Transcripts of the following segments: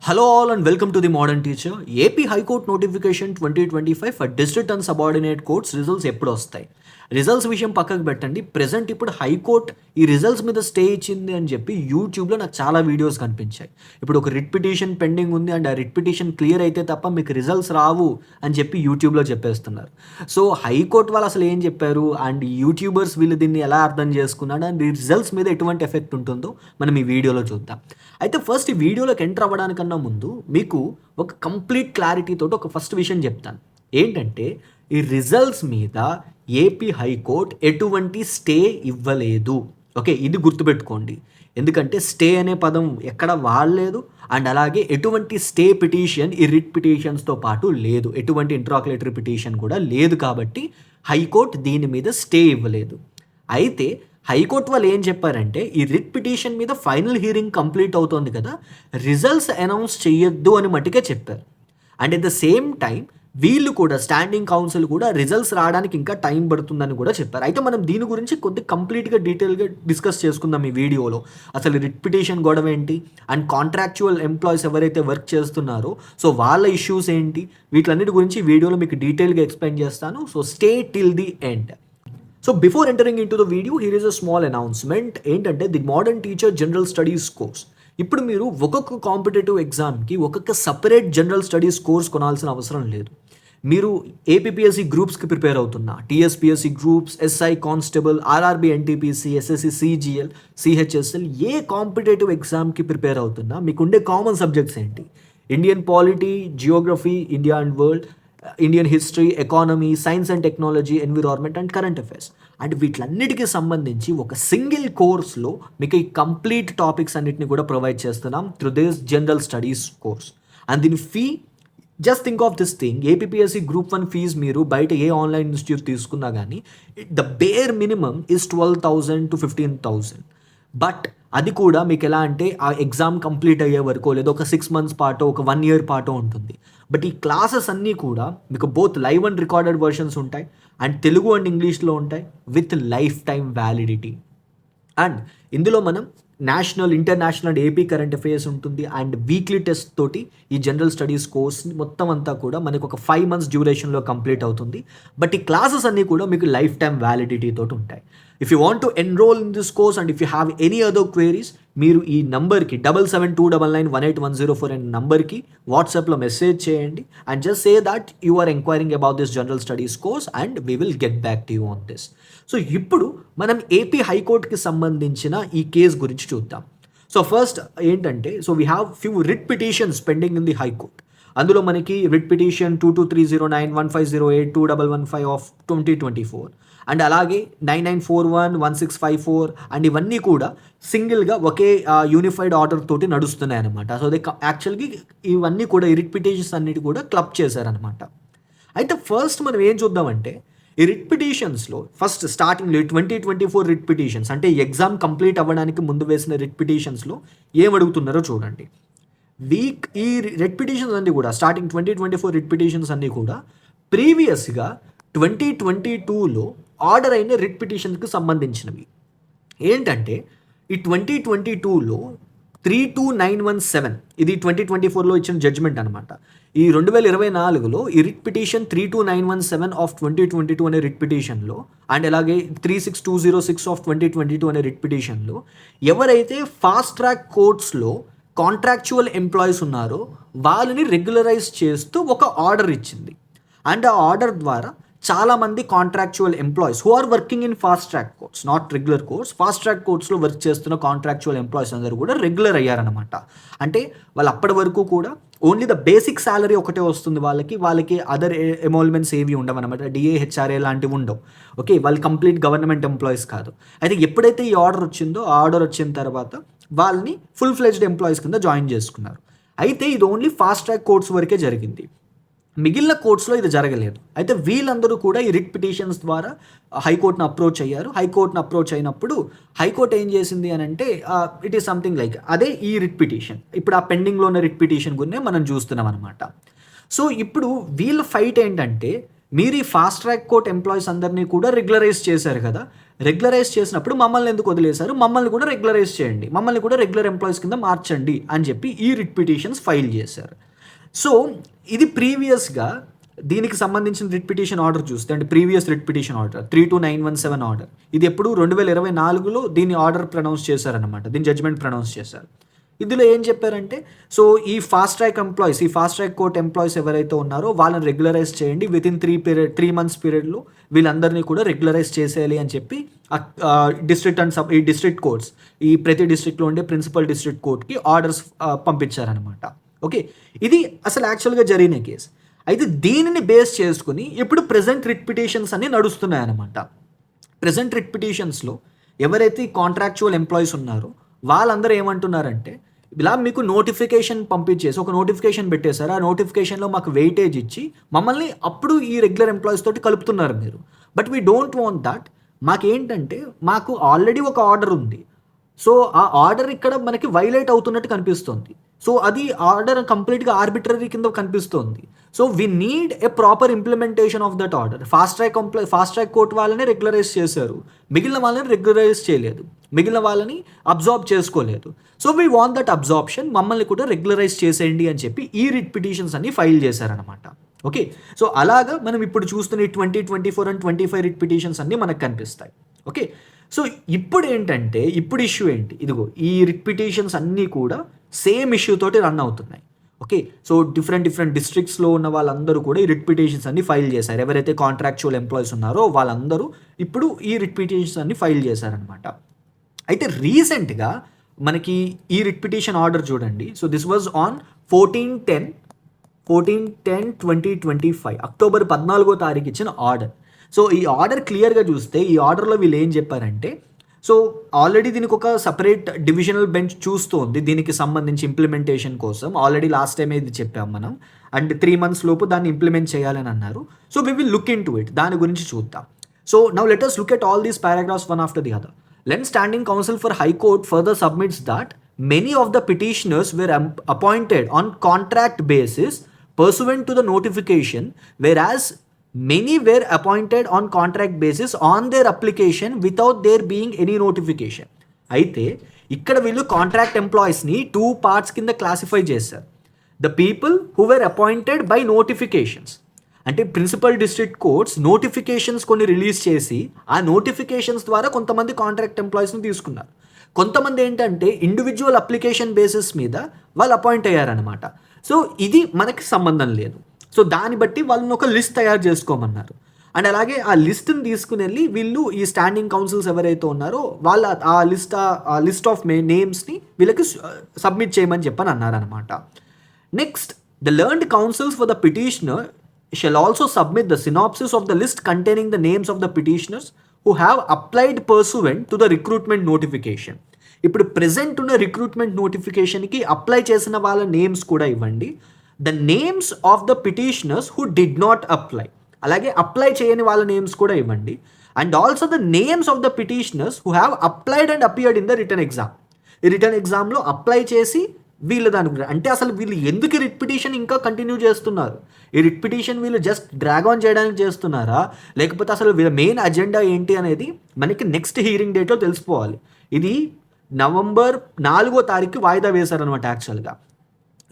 Hello all and welcome to the Modern Teacher. AP High Court Notification 2025 for District and Subordinate Courts results ఎప్పుడు వస్తాయి? Results విషయం పక్కకు పెట్టండి. Present ఇప్పుడు high court ఈ రిజల్ట్స్ మీద స్టే ఇచ్చింది అని చెప్పి యూట్యూబ్లో నాకు చాలా వీడియోస్ కనిపించాయి. ఇప్పుడు ఒక రిట్ పిటిషన్ పెండింగ్ ఉంది అండ్ ఆ రిట్ పిటిషన్ క్లియర్ అయితే తప్ప మీకు రిజల్ట్స్ రావు అని చెప్పి యూట్యూబ్లో చెప్పేస్తున్నారు. సో హైకోర్టు వాళ్ళు అసలు ఏం చెప్పారు అండ్ యూట్యూబర్స్ వీళ్ళు దీన్ని ఎలా అర్థం చేసుకున్నాడు అండ్ ఈ రిజల్ట్స్ మీద ఎటువంటి ఎఫెక్ట్ ఉంటుందో మనం ఈ వీడియోలో చూద్దాం. అయితే ఫస్ట్ ఈ వీడియోలోకి ఎంటర్ అవ్వడానికన్నా ముందు మీకు ఒక కంప్లీట్ క్లారిటీ తోటి ఒక ఫస్ట్ విషయం చెప్తాను. ఏంటంటే ఈ రిజల్ట్స్ మీద ఏపీ హైకోర్ట్ ఎటువంటి స్టే ఇవ్వలేదు. ఓకే, ఇది గుర్తుపెట్టుకోండి. ఎందుకంటే స్టే అనే పదం ఎక్కడ వాడలేదు అండ్ అలాగే ఎటువంటి స్టే పిటిషన్ ఈ రిట్ పిటిషన్స్తో పాటు లేదు, ఎటువంటి ఇంట్రాక్యులేటరీ పిటిషన్ కూడా లేదు. కాబట్టి హైకోర్టు దీని మీద స్టే ఇవ్వలేదు. అయితే హైకోర్టు వాళ్ళు ఏం చెప్పారంటే ఈ రిట్ పిటిషన్ మీద ఫైనల్ హియరింగ్ కంప్లీట్ అవుతోంది కదా, రిజల్ట్స్ అనౌన్స్ చేయొద్దు అని మట్టుకే చెప్పారు. And at the same time వీళ్ళు కూడా స్టాండింగ్ కౌన్సిల్ కూడా రిజల్ట్స్ రావడానికి ఇంకా టైం పడుతుందని కూడా చెప్పారు. అయితే మనం దీని గురించి కొద్దిగా కంప్లీట్గా డీటెయిల్గా డిస్కస్ చేసుకుందాం ఈ వీడియోలో. అసలు రిట్ పిటిషన్ గొడవ ఏంటి అండ్ కాంట్రాక్చువల్ ఎంప్లాయీస్ ఎవరైతే వర్క్ చేస్తున్నారో సో వాళ్ళ ఇష్యూస్ ఏంటి, వీటన్నిటి గురించి ఈ వీడియోలో మీకు డీటెయిల్గా ఎక్స్ప్లెయిన్ చేస్తాను. So stay till the end. So before entering in to the video here is a small announcement. ఏంటంటే the modern teacher general studies course. ఇప్పుడు మీరు ఒక్కొక్క కాంపిటేటివ్ ఎగ్జామ్కి ఒక్కొక్క సపరేట్ జనరల్ స్టడీస్ కోర్స్ కొనాల్సిన అవసరం లేదు. మీరు ఏపీఎస్సి గ్రూప్స్కి ప్రిపేర్ అవుతున్నా, TSPSC groups, SI constable, RRB NTPC, SSC CGL, CHSL, ఏ కాంపిటేటివ్ ఎగ్జామ్కి ప్రిపేర్ అవుతున్నా మీకు ఉండే కామన్ సబ్జెక్ట్స్ ఏంటి? Indian polity, geography, India and world, Indian history, economy, science and technology, environment and current affairs. And వీటన్నిటికీ సంబంధించి ఒక సింగిల్ కోర్స్లో మీకు ఈ కంప్లీట్ టాపిక్స్ అన్నిటిని కూడా ప్రొవైడ్ చేస్తున్నాం through this general studies course. And దీని fee, just think of this thing, APSC group 1 fees మీరు బయట ఏ ఆన్లైన్ ఇన్స్టిట్యూట్ తీసుకున్నా కానీ the bare minimum is 12,000 to 15,000. But అది కూడా మీకు ఎలా అంటే ఆ ఎగ్జామ్ కంప్లీట్ అయ్యే వరకు లేదా ఒక 6 months పాటో ఒక 1 year పాటో ఉంటుంది. బట్ ఈ క్లాసెస్ అన్నీ కూడా మీకు both live and recorded versions ఉంటాయి అండ్ తెలుగు అండ్ ఇంగ్లీష్లో ఉంటాయి with life time validity. And ఇందులో మనం national, international and AP current affairs ఉంటుంది అండ్ వీక్లీ టెస్ట్ తోటి ఈ జనరల్ స్టడీస్ కోర్స్ మొత్తం అంతా కూడా మనకు ఒక 5 months డ్యూరేషన్లో కంప్లీట్ అవుతుంది. బట్ ఈ క్లాసెస్ అన్నీ కూడా మీకు లైఫ్ టైం వ్యాలిడిటీ తోటి ఉంటాయి. If you want to enroll in this course and if you have any other queries, మీరు ఈ నంబర్కి 7729918104 అనే నంబర్కి వాట్సాప్లో మెసేజ్ చేయండి and just say that you are enquiring about this general studies course and we will get back to you on this. So ఇప్పుడు మనం AP హైకోర్టుకి సంబంధించిన ఈ కేసు గురించి చూద్దాం. సో ఫస్ట్ ఏంటంటే, so we have few writ petitions pending in the high court. అందులో మనకి రిట్ పిటిషన్ 223091, 1508, 2115 ఆఫ్ 2024 అండ్ అలాగే 9941, 1654 అండ్ ఇవన్నీ కూడా సింగిల్గా ఒకే యూనిఫైడ్ ఆర్డర్ తోటి నడుస్తున్నాయి అనమాట. సో దే యాక్చువల్గా ఇవన్నీ కూడా ఈ రిట్ పిటిషన్స్ అన్నిటి కూడా క్లబ్ చేశారనమాట. అయితే ఫస్ట్ మనం ఏం చూద్దామంటే ఈ రిట్ పిటిషన్స్లో ఫస్ట్ స్టార్టింగ్లో 2024 రిట్ పిటిషన్స్ అంటే ఎగ్జామ్ కంప్లీట్ అవ్వడానికి ముందు వేసిన రిట్ పిటిషన్స్లో ఏం అడుగుతున్నారో చూడండి. ఈ రిట్ పిటిషన్స్ అన్నీ కూడా స్టార్టింగ్ 2024 రిట్ పిటిషన్స్ అన్నీ కూడా ప్రీవియస్గా 2022లో ఆర్డర్ అయిన రిట్ పిటిషన్కి సంబంధించినవి. ఏంటంటే ఈ 2022లో 32917 ఇది 2024లో ఇచ్చిన జడ్జ్మెంట్ అనమాట. ఈ 2024లో ఈ రిట్ పిటిషన్ 32917 ఆఫ్ 2022 అనే రిట్ పిటిషన్లో అండ్ అలాగే 36206 ఆఫ్ 2022 అనే రిట్ పిటిషన్లో ఎవరైతే ఫాస్ట్ ట్రాక్ కోర్ట్స్లో కాంట్రాక్చువల్ ఎంప్లాయీస్ ఉన్నారో వాళ్ళని రెగ్యులరైజ్ చేస్తూ ఒక ఆర్డర్ ఇచ్చింది. అండ్ ఆ ఆర్డర్ ద్వారా చాలామంది contractual employees who are working in fast track courts, not regular courts, fast track కోర్ట్స్లో వర్క్ చేస్తున్న కాంట్రాక్చువల్ ఎంప్లాయీస్ అందరూ కూడా రెగ్యులర్ అయ్యారనమాట. అంటే వాళ్ళు అప్పటి వరకు కూడా ఓన్లీ ద బేసిక్ శాలరీ ఒకటే వస్తుంది వాళ్ళకి అదర్ ఎమోల్మెంట్స్ ఏవి ఉండవు అనమాట. డిఏ, హెచ్ఆర్ఏ లాంటివి ఉండవు. ఓకే, వాళ్ళు కంప్లీట్ గవర్నమెంట్ ఎంప్లాయీస్ కాదు. అయితే ఎప్పుడైతే ఈ ఆర్డర్ వచ్చిందో ఆ ఆర్డర్ వచ్చిన తర్వాత వాళ్ళని ఫుల్ ఫ్లెడ్జ్డ్ ఎంప్లాయీస్ కింద జాయిన్ చేసుకున్నారు. అయితే ఇది ఓన్లీ ఫాస్ట్ ట్రాక్ కోర్ట్స్ వరకే జరిగింది, మిగిలిన కోర్ట్స్లో ఇది జరగలేదు. అయితే వీళ్ళందరూ కూడా ఈ రిట్ పిటిషన్స్ ద్వారా హైకోర్టును అప్రోచ్ అయ్యారు. హైకోర్టును అప్రోచ్ అయినప్పుడు హైకోర్టు ఏం చేసింది అని అంటే ఇట్ ఈస్ సంథింగ్ లైక్ అదే ఈ రిట్ పిటిషన్, ఇప్పుడు ఆ పెండింగ్లో ఉన్న రిట్ పిటిషన్ గురించి మనం చూస్తున్నాం అనమాట. సో ఇప్పుడు వీళ్ళ ఫైట్ ఏంటంటే, మీరు ఈ ఫాస్ట్ ట్రాక్ కోర్ట్ ఎంప్లాయీస్ అందరినీ కూడా రెగ్యులరైజ్ చేశారు కదా, రెగ్యులరైజ్ చేసినప్పుడు మమ్మల్ని ఎందుకు వదిలేశారు, మమ్మల్ని కూడా రెగ్యులరైజ్ చేయండి, మమ్మల్ని కూడా రెగ్యులర్ ఎంప్లాయీస్ కింద మార్చండి అని చెప్పి ఈ రిట్ పిటిషన్స్ ఫైల్ చేశారు. సో ఇది ప్రీవియస్గా దీనికి సంబంధించిన రిట్ పిటిషన్ ఆర్డర్ చూస్తే, అంటే previous writ petition order 32917 order, ఇది ఎప్పుడు 2024లో దీన్ని ఆర్డర్ ప్రొనౌన్స్ చేశారనమాట, దీని జడ్జ్మెంట్ ప్రొనౌన్స్ చేశారు. ఇందులో ఏం చెప్పారంటే, సో ఈ ఫాస్ట్ ట్రాక్ ఎంప్లాయీస్, ఈ ఫాస్ట్ ట్రాక్ కోర్ట్ ఎంప్లాయీస్ ఎవరైతే ఉన్నారో వాళ్ళని రెగ్యులరైజ్ చేయండి, వితిన్ 3 months పీరియడ్లో వీళ్ళందరినీ కూడా రెగ్యులరైజ్ చేసేయాలి అని చెప్పి డిస్ట్రిక్ట్ అండ్ ఈ డిస్ట్రిక్ట్ కోర్ట్స్, ఈ ప్రతి డిస్ట్రిక్ట్లో ఉండే ప్రిన్సిపల్ డిస్ట్రిక్ట్ కోర్ట్కి ఆర్డర్స్ పంపించారనమాట. ఓకే, ఇది అసలు యాక్చువల్గా జరిగిన కేసు. అయితే దీనిని బేస్ చేసుకుని ఇప్పుడు ప్రెజెంట్ రిట్ పిటిషన్స్ అన్ని నడుస్తున్నాయన్నమాట. ప్రెజెంట్ రిట్ పిటిషన్స్లో ఎవరైతే కాంట్రాక్చువల్ ఎంప్లాయీస్ ఉన్నారో వాళ్ళందరూ ఏమంటున్నారంటే, ఇలా మీకు నోటిఫికేషన్ పంపించేసి ఒక నోటిఫికేషన్ పెట్టేశారు, ఆ నోటిఫికేషన్లో మాకు వెయిటేజ్ ఇచ్చి మమ్మల్ని అప్పుడు ఈ రెగ్యులర్ ఎంప్లాయీస్ తోటి కలుపుతున్నారు మీరు. But we don't want that. మాకేంటంటే మాకు ఆల్రెడీ ఒక ఆర్డర్ ఉంది, సో ఆ ఆర్డర్ ఇక్కడ మనకి వైలేట్ అవుతున్నట్టు కనిపిస్తుంది. సో అది ఆర్డర్ కంప్లీట్గా ఆర్బిట్రరీ కింద కనిపిస్తుంది. So we need a proper implementation of that order. Fast track court వాళ్ళని రెగ్యులరైజ్ చేశారు, మిగిలిన వాళ్ళని రెగ్యులరైజ్ చేయలేదు, మిగిలిన వాళ్ళని అబ్జార్బ్ చేసుకోలేదు. So we want that absorption, మమ్మల్ని కూడా రెగ్యులరైజ్ చేసేయండి అని చెప్పి ఈ రిట్ పిటిషన్స్ అన్ని ఫైల్ చేశారనమాట. ఓకే, సో అలాగా మనం ఇప్పుడు చూస్తున్న 2024 and 25 రిట్ పిటిషన్స్ అన్నీ మనకు కనిపిస్తాయి. ఓకే, సో ఇప్పుడు ఏంటంటే, ఇప్పుడు ఇష్యూ ఏంటి, ఇదిగో ఈ రిట్ పిటిషన్స్ అన్నీ కూడా సేమ్ ఇష్యూ తోటి రన్ అవుతున్నాయి. ఓకే, సో డిఫరెంట్ డిస్ట్రిక్ట్స్లో ఉన్న వాళ్ళందరూ కూడా ఈ రిట్ పిటిషన్స్ అన్ని ఫైల్ చేశారు. ఎవరైతే కాంట్రాక్చువల్ ఎంప్లాయీస్ ఉన్నారో వాళ్ళందరూ ఇప్పుడు ఈ రిట్ పిటిషన్స్ అన్ని ఫైల్ చేశారనమాట. అయితే రీసెంట్గా మనకి ఈ రిట్ పిటిషన్ ఆర్డర్ చూడండి. So this was on 14/10/2025 October 14వ తారీఖు ఇచ్చిన ఆర్డర్. సో ఈ ఆర్డర్ క్లియర్గా చూస్తే, ఈ ఆర్డర్లో వీళ్ళు ఏం చెప్పారంటే, సో ఆల్రెడీ దీనికి ఒక సపరేట్ డివిజనల్ బెంచ్ చూస్తోంది దీనికి సంబంధించి ఇంప్లిమెంటేషన్ కోసం. ఆల్రెడీ లాస్ట్ టైం ఇది చెప్పాం మనం, అండ్ 3 months లోపు దాన్ని ఇంప్లిమెంట్ చేయాలని అన్నారు. So we will look into it, దాని గురించి చూద్దాం. So now let us look at all these paragraphs one after the other. Then Standing Counsel for High Court further submits that many of the petitioners were appointed on contract basis pursuant to the notification, whereas many were appointed on contract basis on their application without there being any notification. అయితే ఇక్కడ వీళ్ళు contract ఎంప్లాయీస్ని 2 parts కింద classify చేశారు. The people who were appointed by notifications, అంటే principal district courts notifications కొన్ని release చేసి ఆ నోటిఫికేషన్స్ ద్వారా కొంతమంది కాంట్రాక్ట్ ఎంప్లాయీస్ని తీసుకున్నారు. కొంతమంది ఏంటంటే ఇండివిజువల్ అప్లికేషన్ బేసిస్ మీద వాళ్ళు అపాయింట్ అయ్యారనమాట. సో ఇది మనకి సంబంధం లేదు. సో దాన్ని బట్టి వాళ్ళని ఒక లిస్ట్ తయారు చేసుకోమన్నారు. అండ్ అలాగే ఆ లిస్ట్ని తీసుకుని వెళ్ళి వీళ్ళు ఈ స్టాండింగ్ కౌన్సిల్స్ ఎవరైతే ఉన్నారో వాళ్ళ ఆ లిస్ట్ ఆఫ్ నేమ్స్ని వీళ్ళకి సబ్మిట్ చేయమని చెప్పని అన్నారనమాట. Next, the learned councils for the petitioner shall also submit the synopsis of the list containing the names of the petitioners who have applied pursuant to the recruitment notification. ఇప్పుడు present ఉన్న recruitment నోటిఫికేషన్కి apply చేసిన వాళ్ళ names కూడా ఇవ్వండి. The names of the petitioners who did not apply, అలాగే apply చేయని వాళ్ళ నేమ్స్ కూడా ఇవ్వండి. And also the names of the petitioners who have applied and appeared in the return exam. ఈ రిటర్న్ ఎగ్జామ్లో అప్లై చేసి వీళ్ళు దాని గురించి, అంటే అసలు వీళ్ళు ఎందుకు రిట్ పిటిషన్ ఇంకా కంటిన్యూ చేస్తున్నారు, ఈ రిట్ పిటిషన్ వీళ్ళు జస్ట్ డ్రాగ్ ఆన్ చేయడానికి చేస్తున్నారా, లేకపోతే అసలు వీళ్ళ మెయిన్ అజెండా ఏంటి అనేది మనకి నెక్స్ట్ హీరింగ్ డేట్లో తెలిసిపోవాలి. ఇది నవంబర్ 4వ తారీఖు వాయిదా వేశారనమాట యాక్చువల్గా.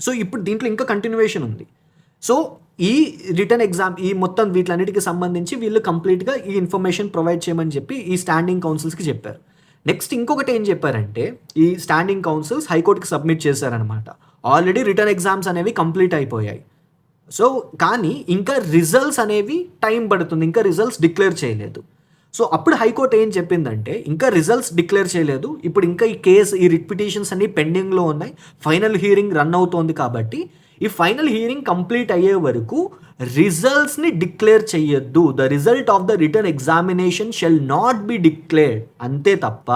సో ఇప్పుడు దీంట్లో ఇంకా కంటిన్యూవేషన్ ఉంది. సో ఈ రిటర్న్ ఎగ్జామ్ ఈ మొత్తం వీటిలన్నిటికీ సంబంధించి వీళ్ళు కంప్లీట్గా ఈ ఇన్ఫర్మేషన్ ప్రొవైడ్ చేయమని చెప్పి ఈ స్టాండింగ్ కౌన్సిల్స్కి చెప్పారు. నెక్స్ట్ ఇంకొకటి ఏం చెప్పారంటే, ఈ స్టాండింగ్ కౌన్సిల్స్ హైకోర్టుకి సబ్మిట్ చేశారనమాట. ఆల్రెడీ రిటర్న్ ఎగ్జామ్స్ అనేవి కంప్లీట్ అయిపోయాయి. సో కానీ ఇంకా రిజల్ట్స్ అనేవి టైం పడుతుంది, ఇంకా రిజల్ట్స్ డిక్లేర్ చేయలేదు. సో అప్పుడు హైకోర్టు ఏం చెప్పిందంటే, ఇంకా రిజల్ట్స్ డిక్లేర్ చేయలేదు, ఇప్పుడు ఇంకా ఈ కేసు ఈ రిట్ పిటిషన్స్ అన్ని పెండింగ్లో ఉన్నాయి, ఫైనల్ హీరింగ్ రన్ అవుతోంది, కాబట్టి ఈ ఫైనల్ హీరింగ్ కంప్లీట్ అయ్యే వరకు రిజల్ట్స్ని డిక్లేర్ చేయొద్దు. The result of the written examination shall not be declared, అంతే తప్ప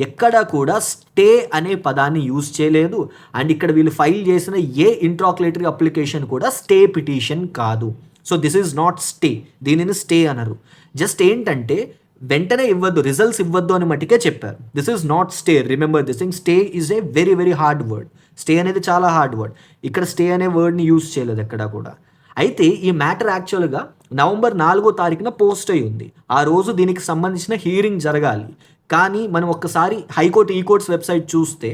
ఎక్కడ కూడా స్టే అనే పదాన్ని యూజ్ చేయలేదు. అండ్ ఇక్కడ వీళ్ళు ఫైల్ చేసిన ఏ ఇంట్రాక్యులేటరీ అప్లికేషన్ కూడా స్టే పిటిషన్ కాదు. So this is not stay, దీనిని స్టే అనరు. జస్ట్ ఏంటంటే వెంటనే ఇవ్వద్దు, రిజల్ట్స్ ఇవ్వద్దు అని మట్టుకే చెప్పారు. This is not stay, remember this thing. Stay is a very very hard word. Stay అనేది చాలా హార్డ్ వర్డ్. ఇక్కడ స్టే అనే వర్డ్ని యూజ్ చేయలేదు ఎక్కడ కూడా. అయితే ఈ మ్యాటర్ యాక్చువల్గా నవంబర్ 4వ తారీఖున పోస్ట్ అయి ఉంది. ఆ రోజు దీనికి సంబంధించిన హీరింగ్ జరగాలి. కానీ మనం ఒక్కసారి హైకోర్టు ఈ కోర్ట్స్ వెబ్సైట్ చూస్తే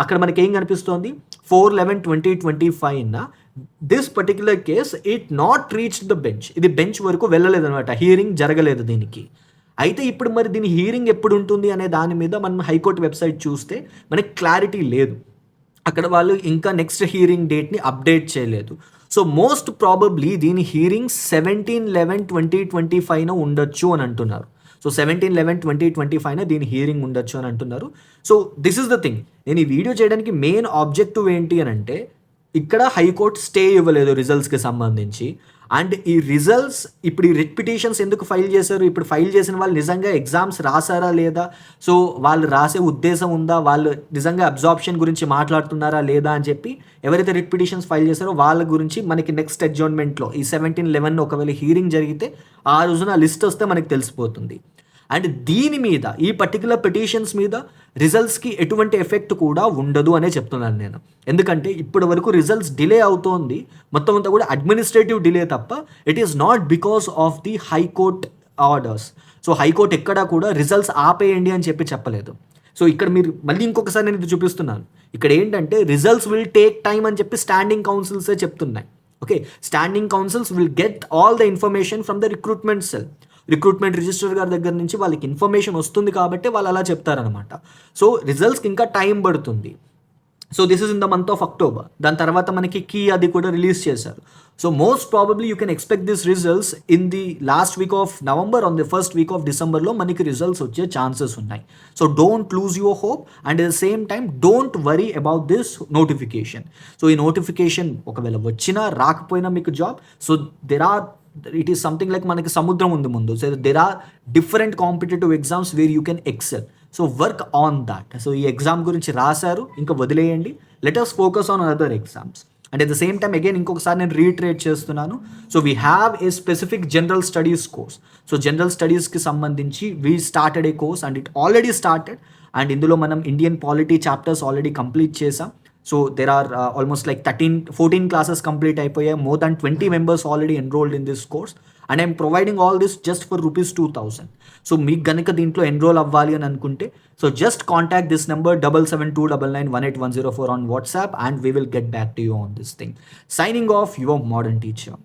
అక్కడ మనకి ఏం కనిపిస్తోంది, 4/11/2025 this particular case it not reached the bench. ఇది బెంచ్ వరకు వెళ్ళలేదు అనమాట, హీరింగ్ జరగలేదు దీనికి. అయితే ఇప్పుడు మరి దీని హీరింగ్ ఎప్పుడు ఉంటుంది అనే దాని మీద మనం హైకోర్టు వెబ్సైట్ చూస్తే మనకి క్లారిటీ లేదు. అక్కడ వాళ్ళు ఇంకా నెక్స్ట్ హీరింగ్ డేట్ని అప్డేట్ చేయలేదు. సో మోస్ట్ ప్రాబబ్లీ దీని హీరింగ్ 17/11/2025 ఉండొచ్చు అని అంటున్నారు. సో 17/11/2025 దీని హీరింగ్ ఉండొచ్చు అని అంటున్నారు. So this is the thing, నేను ఈ వీడియో చేయడానికి మెయిన్ ఆబ్జెక్టివ్ ఏంటి అని అంటే, ఇక్కడ హైకోర్టు స్టే ఇవ్వలేదు రిజల్ట్స్కి సంబంధించి. అండ్ ఈ రిజల్ట్స్ ఇప్పుడు ఈ రిట్ పిటిషన్స్ ఎందుకు ఫైల్ చేశారు, ఇప్పుడు ఫైల్ చేసిన వాళ్ళు నిజంగా ఎగ్జామ్స్ రాసారా లేదా, సో వాళ్ళు రాసే ఉద్దేశం ఉందా, వాళ్ళు నిజంగా అబ్జార్ప్షన్ గురించి మాట్లాడుతున్నారా లేదా అని చెప్పి ఎవరైతే రిట్ పిటిషన్స్ ఫైల్ చేశారో వాళ్ళ గురించి మనకి నెక్స్ట్ అడ్జర్న్మెంట్లో ఈ 17/11 ఒకవేళ హీరింగ్ జరిగితే ఆ రోజున లిస్ట్ వస్తే మనకి తెలిసిపోతుంది. అండ్ దీని మీద ఈ పర్టికులర్ పిటిషన్స్ మీద రిజల్ట్స్కి ఎటువంటి ఎఫెక్ట్ కూడా ఉండదు అనే చెప్తున్నాను నేను. ఎందుకంటే ఇప్పటి వరకు రిజల్ట్స్ డిలే అవుతోంది, మొత్తం అంతా కూడా అడ్మినిస్ట్రేటివ్ డిలే తప్ప it is not because of the high court orders. So high court ఎక్కడా కూడా రిజల్ట్స్ ఆపేయండి అని చెప్పలేదు. సో ఇక్కడ మీరు మళ్ళీ ఇంకొకసారి నేను ఇది చూపిస్తున్నాను. ఇక్కడ ఏంటంటే రిజల్ట్స్ విల్ టేక్ టైమ్ అని చెప్పి స్టాండింగ్ కౌన్సిల్సే చెప్తున్నాయి. Okay, standing councils will get all the information from the recruitment cell. Recruitment register గారి దగ్గర నుంచి వాళ్ళకి ఇన్ఫర్మేషన్ వస్తుంది కాబట్టి వాళ్ళు అలా చెప్తారనమాట. సో రిజల్ట్స్కి ఇంకా టైం పడుతుంది. So this is in the month of October. దాని తర్వాత మనకి కీ అది కూడా రిలీజ్ చేశారు. So most probably you can expect this results in the last week off November, on the first week off డిసెంబర్లో మనకి రిజల్ట్స్ వచ్చే ఛాన్సెస్ ఉన్నాయి. So don't lose your hope and at the same time don't worry about this notification. So ఈ notification ఒకవేళ వచ్చినా రాకపోయినా మీకు job. So it is something like మనకి సముద్రం ఉంది ముందు. So there are different competitive exams where you can excel. So work on that. సో ఈ ఎగ్జామ్ గురించి రాశారు, ఇంకా వదిలేయండి. Let us focus on other exams. And at the same time again ఇంకొకసారి నేను రీట్రేట్ చేస్తున్నాను. So we have a specific general studies course. So general స్టడీస్కి సంబంధించి we started a course and it already started. అండ్ ఇందులో మనం Indian polity chapters already complete చేసాం. So there are almost like 14 classes complete అయిపోయాయి. More than 20 members already enrolled in this course and I'm providing all this just for ₹2,000. So మీకు గనుక దీంట్లో enrol అవ్వాలి అని అనుకుంటే, so just contact this number 7729918104 on WhatsApp and we will get back to you on this thing. Signing off, your modern teacher.